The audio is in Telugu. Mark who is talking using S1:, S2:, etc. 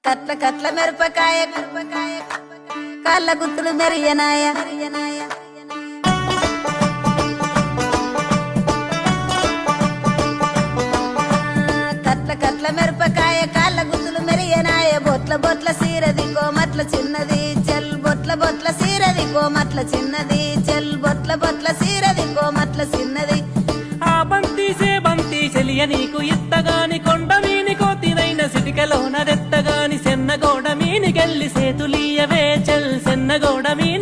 S1: కట్ల కట్ల మిరపకాయ కాళ్ళ గుత్తులు మెరియనాయ కట్ల కట్ల మిరపకాయ కాళ్ళ గుత్తులు మెరియనాయ బొట్ల బొట్ల సీరది కోమట్ల చిన్నది చెల్ బొట్ల బొట్ల సీరది కోమట్ల చిన్నది చెల్ బొట్ల బొట్ల సీరది కోమట్ల చిన్నది
S2: ఆ బంతి చెలియ నీకు ఇత్తగాని కొండ మీని కోతినైన సిటికలోన దెత్తగాని సెన్నగోడ మీనికెళ్ళి సేతులీయవే చెల్ సెన్నగోడ మీని